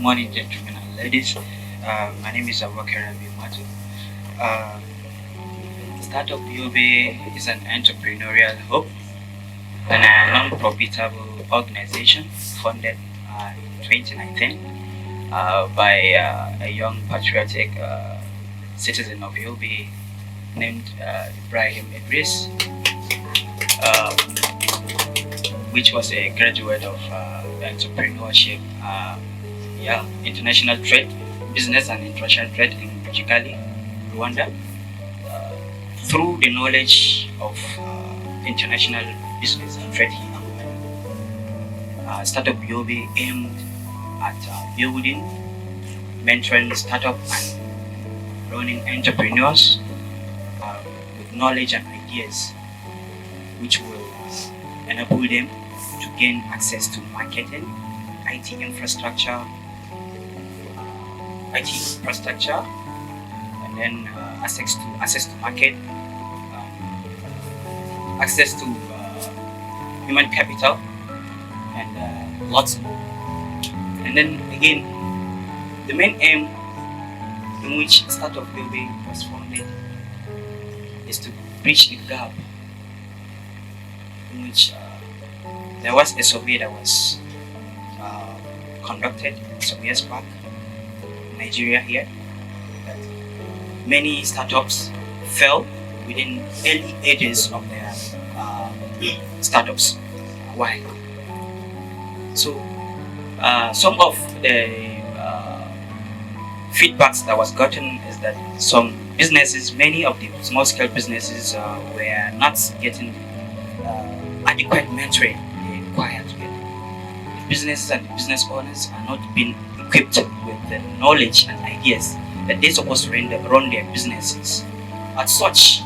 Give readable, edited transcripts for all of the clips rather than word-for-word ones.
Morning, gentlemen and ladies. My name is Abubakar Abimatu. Uh, Startup Yobe is an entrepreneurial hub and a non-profitable organization founded in 2019 by a young patriotic citizen of Yobe named Ibrahim Idris, uh, which was a graduate of entrepreneurship, international trade, business and international trade in Kigali, Rwanda. Uh, Through the knowledge of international business and trade he acquired, Startup Yobe aimed at building, mentoring startup and running entrepreneurs with knowledge and ideas which will enable them to gain access to marketing, IT infrastructure, and then access to market, access to human capital, and lots more. And then again, the main aim in which Startup Building was founded is to bridge the gap in which there was a survey that was conducted some years back in Nigeria here, that many startups fell within early ages of their startups. Why? So some of the feedbacks that was gotten is that some businesses, many of the small scale businesses were not getting adequate mentoring they require to get. The businesses and the business owners are not being equipped with the knowledge and ideas that they're supposed to run their businesses. As such,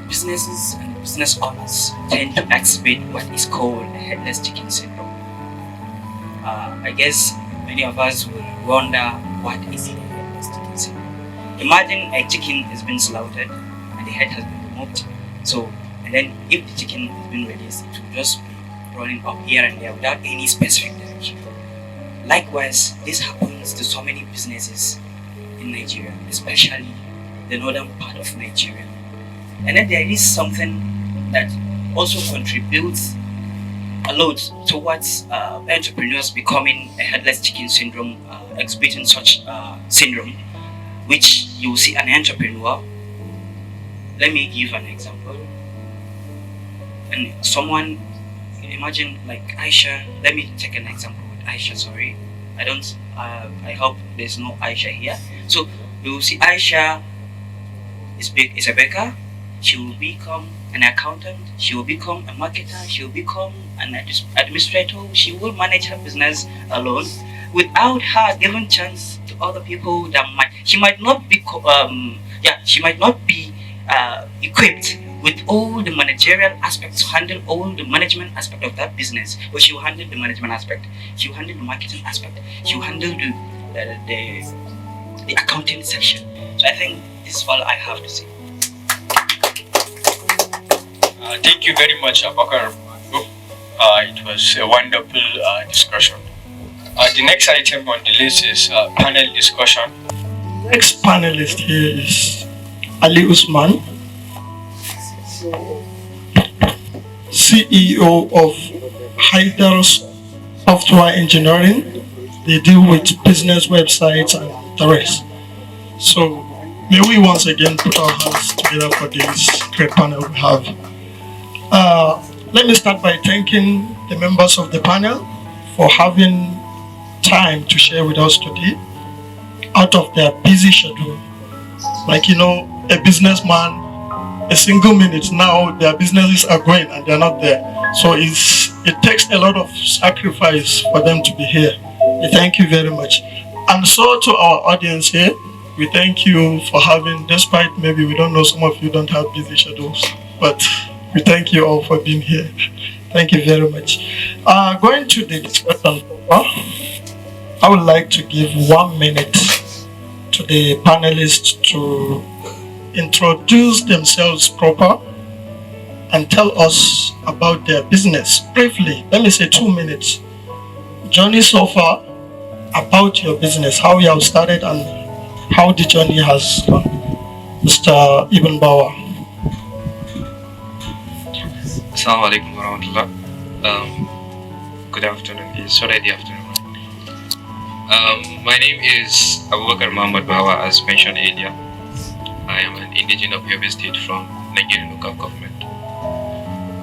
businesses and business owners tend to exhibit what is called the headless chicken syndrome. I guess many of us will wonder, what is the headless chicken syndrome? Imagine a chicken has been slaughtered and the head has been removed. So, and then if the chicken has been released, it will just be running up here and there without any specific direction. Likewise, this happens to so many businesses in Nigeria, especially the northern part of Nigeria. And then there is something that also contributes a lot towards entrepreneurs becoming a headless chicken syndrome, exhibiting such syndrome, which you will see an entrepreneur. Let me give an example. And someone, imagine like Aisha. Let me take an example with Aisha. Sorry, I don't. I hope there's no Aisha here. So you will see Aisha is a baker. She will become an accountant. She will become a marketer. She will become an administrator. She will manage her business alone, without her giving chance to other people that she might not be equipped with all the managerial aspects to handle all the management aspect of that business. But she will handle the management aspect. She will handle the marketing aspect. She will handle the accounting section. So I think this is all I have to say. Thank you very much, Abakar. It was a wonderful discussion. The next item on the list is panel discussion. Next panelist here is Ali Usman, CEO of Hyder's Software Engineering. They deal with business websites and the rest. So may we once again put our hands together for this great panel we have. Let me start by thanking the members of the panel for having time to share with us today out of their busy schedule. Like, a businessman, a single minute now, their businesses are going and they're not there. So it takes a lot of sacrifice for them to be here. We thank you very much. And so to our audience here, we thank you for having, despite maybe we don't know, some of you don't have busy schedules, but we thank you all for being here. Thank you very much. Going to the discussion, I would like to give 1 minute to the panelists to introduce themselves proper and tell us about their business briefly. Let me say 2 minutes. Journey so far, about your business, how you have started and how the journey has gone. Mr. Ibn Bawa. Assalamu alaikum warahmatullah. Good afternoon. It's already afternoon. My name is Abubakar Muhammad Bawa, as mentioned earlier. I am an indigenous of Yobe State from Nigerian local government.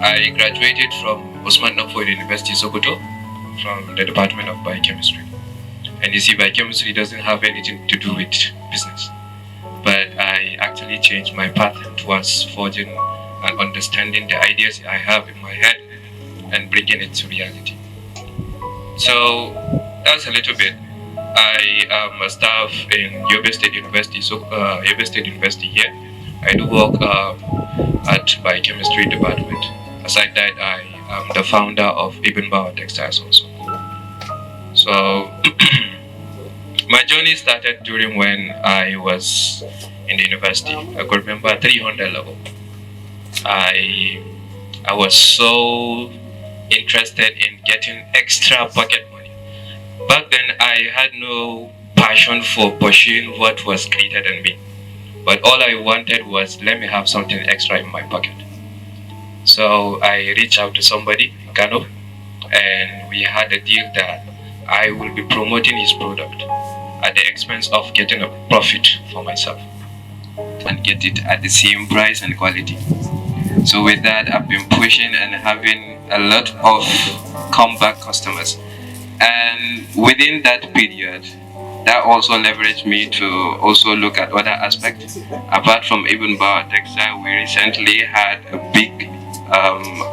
I graduated from Osman Nofo University, Sokoto, from the Department of Biochemistry. And you see, biochemistry doesn't have anything to do with business. But I actually changed my path towards forging and understanding the ideas I have in my head and bringing it to reality. So that's a little bit. I am a staff in Yobe State University, Yobe State University here. I do work at Biochemistry Department. Aside that, I am the founder of Ibn Bawa Textiles also. So my journey started during when I was in the university. I could remember 300 level. I was so interested in getting extra pocket money. Back then, I had no passion for pursuing what was greater than me. But all I wanted was, let me have something extra in my pocket. So I reached out to somebody, Gano, and we had a deal that I will be promoting his product at the expense of getting a profit for myself and get it at the same price and quality. So with that, I've been pushing and having a lot of comeback customers. And within that period, that also leveraged me to also look at other aspects. Apart from Ibn Bawa Textile, we recently had a big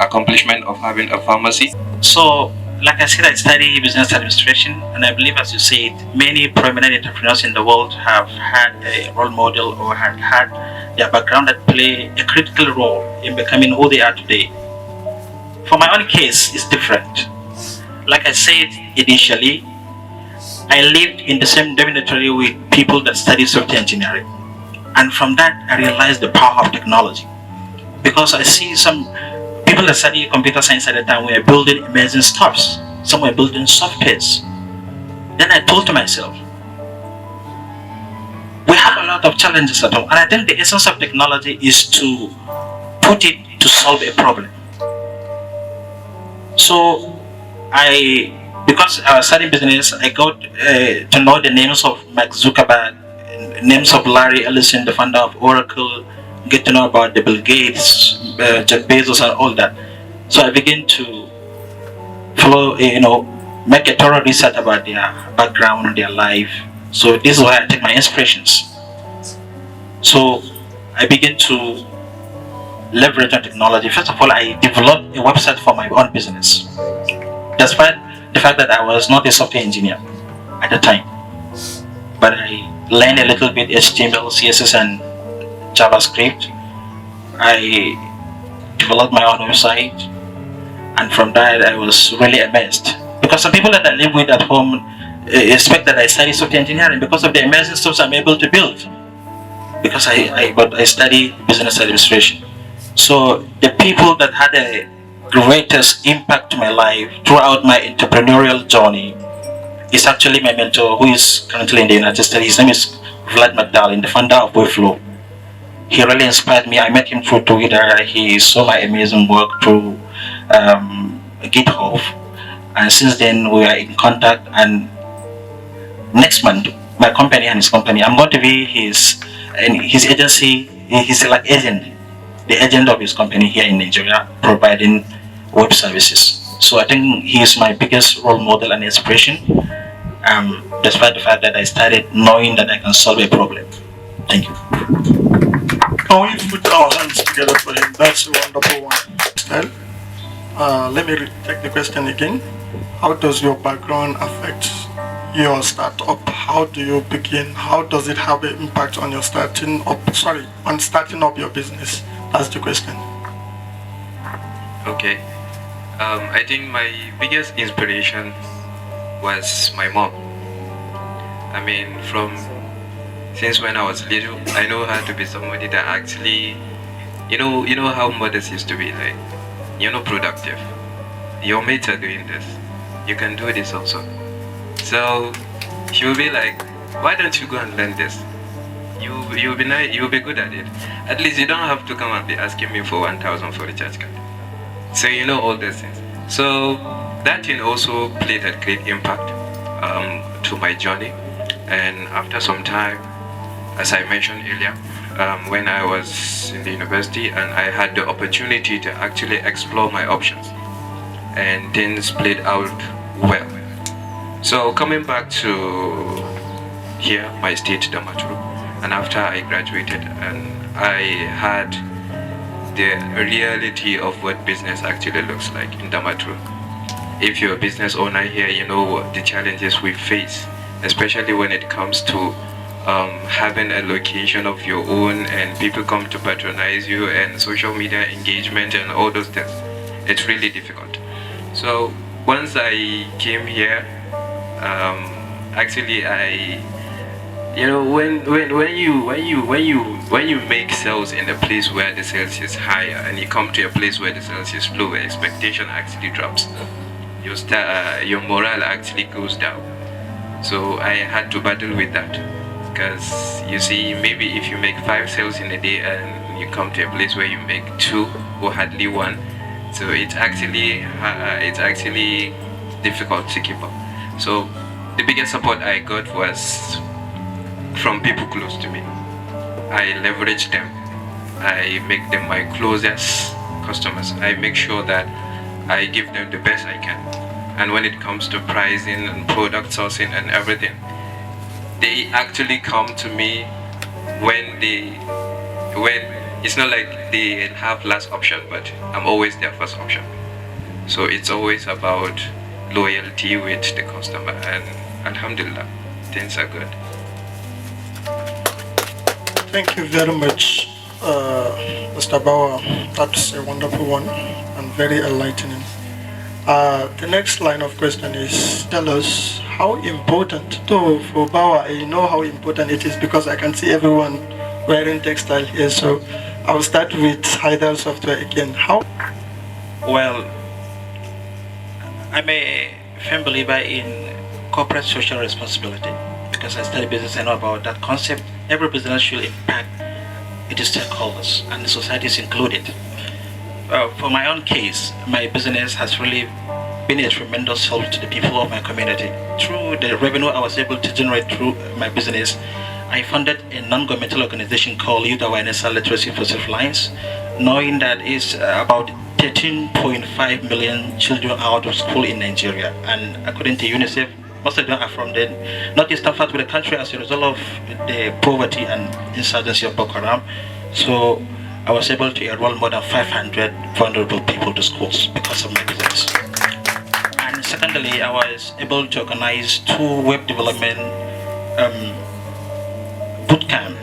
accomplishment of having a pharmacy. So, like I said, I study business administration, and I believe, as you said, many prominent entrepreneurs in the world have had a role model or have had their background that play a critical role in becoming who they are today. For my own case, it's different. Like I said initially, I lived in the same dormitory with people that study software engineering. And from that, I realized the power of technology. Because I see some people that study computer science at the time were building amazing stuffs. Some were building softwares. Then I thought to myself, we have a lot of challenges at home. And I think the essence of technology is to put it to solve a problem. So because I was studying business, I got to know the names of Mark Zuckerberg, names of Larry Ellison, the founder of Oracle, get to know about the Bill Gates, Jeff Bezos, and all that. So I began to follow, make a thorough research about their background, their life. So this is where I take my inspirations. So I began to leverage on technology. First of all, I developed a website for my own business. Despite the fact that I was not a software engineer at the time, but I learned a little bit HTML, CSS, and JavaScript. I developed my own website, and from that I was really amazed, because some people that I live with at home expect that I study software engineering because of the amazing stuff I'm able to build, because I study business administration. So the people that had a greatest impact to my life throughout my entrepreneurial journey is actually my mentor, who is currently in the United States. His name is Vlad McDowell, the founder of Wayflow. He really inspired me. I met him through Twitter. He saw my amazing work through GitHub, and since then we are in contact. And next month, my company and his company, I'm going to be his agency. He's like the agent of his company here in Nigeria, providing web services. So I think he is my biggest role model and inspiration, despite the fact that I started knowing that I can solve a problem. Thank you. Can we put our hands together for him? That's a wonderful one. Let me take the question again. How does your background affect your startup? How do you begin? How does it have an impact on your starting up your business? That's the question. Okay. I think my biggest inspiration was my mom. I mean, since when I was little, I know how to be somebody that actually, you know how mothers used to be like, productive. Your mates are doing this. You can do this also. So She will be like, why don't you go and learn this? You'll be nice, you'll be good at it. At least you don't have to come and be asking me for 1,000 for the recharge card. So you know all those things. So that thing also played a great impact to my journey. And after some time, as I mentioned earlier, when I was in the university and I had the opportunity to actually explore my options, and things played out well. So coming back to here, my state, Damaturu, and after I graduated and I had the reality of what business actually looks like in Damaturu. If you're a business owner here, you know what the challenges we face, especially when it comes to having a location of your own and people come to patronize you and social media engagement and all those things. It's really difficult. So once I came here, actually I, you know, when you make sales in a place where the sales is higher and you come to a place where the sales is lower, expectation actually drops. Your morale actually goes down. So I had to battle with that, because you see, maybe if you make 5 sales in a day and you come to a place where you make 2 or hardly 1, so it's actually difficult to keep up. So the biggest support I got was from people close to me. I leverage them. I make them my closest customers. I make sure that I give them the best I can. And when it comes to pricing and product sourcing and everything, they actually come to me when it's not like they have last option, but I'm always their first option. So it's always about loyalty with the customer, and alhamdulillah, things are good. Thank you very much, Mr. Bauer. That's a wonderful one and very enlightening. The next line of question is, tell us how important, though for Bauer, I know how important it is because I can see everyone wearing textile here. So I'll start with Haidar Software again. How? Well, I'm a firm believer in corporate social responsibility because I study business. I know about that concept. Every business should impact its stakeholders, and the society is included. For my own case, my business has really been a tremendous help to the people of my community. Through the revenue I was able to generate through my business, I funded a non-governmental organization called Youth Awareness and Literacy for Lifelines, knowing that it's about 13.5 million children out of school in Nigeria. And according to UNICEF, most of them are from the northeastern part of the country as a result of the poverty and insurgency of Boko Haram. So I was able to enroll more than 500 vulnerable people to schools because of my business. And secondly, I was able to organize 2 web development boot camp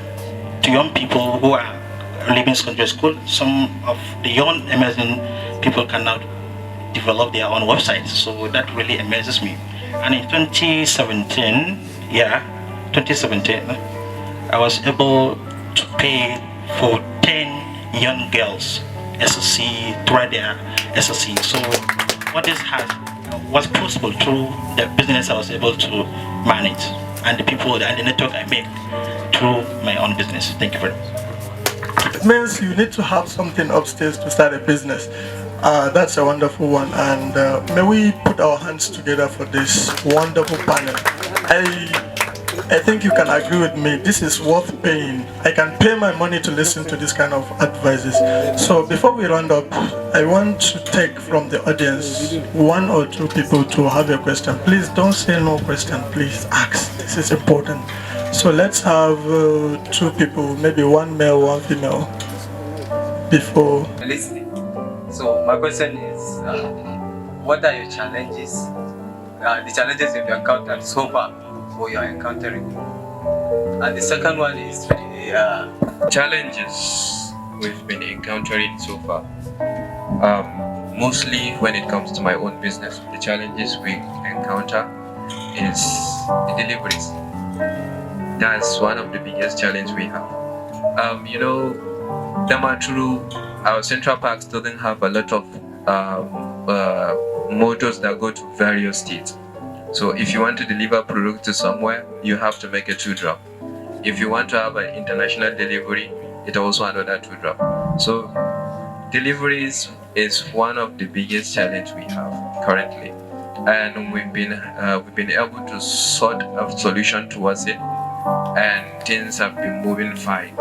to young people who are leaving secondary school. Some of the young amazing people can now develop their own websites. So that really amazes me. And in 2017, I was able to pay for 10 young girls SSC through their SSC. So what this was possible through the business I was able to manage and the people and the network I made through my own business. Thank you very much. It means you need to have something upstairs to start a business. That's a wonderful one, and may we put our hands together for this wonderful panel. I think you can agree with me, this is worth paying. I can pay my money to listen to this kind of advices. So before we round up, I want to take from the audience 1 or 2 people to have a question. Please don't say no question, please ask. This is important. So let's have 2 people, maybe 1 male, 1 female, before listening. So my question is, what are your challenges? The challenges you've encountered so far, or you're encountering? And the second one is the Challenges we've been encountering so far. Mostly when it comes to my own business, the challenges we encounter is the deliveries. That's one of the biggest challenges we have. Damaturu, our Central Parks doesn't have a lot of motors that go to various states. So if you want to deliver product to somewhere, you have to make a 2-drop. If you want to have an international delivery, it's also another 2-drop. So deliveries is one of the biggest challenge we have currently, and we've been able to sort a solution towards it, and things have been moving fine.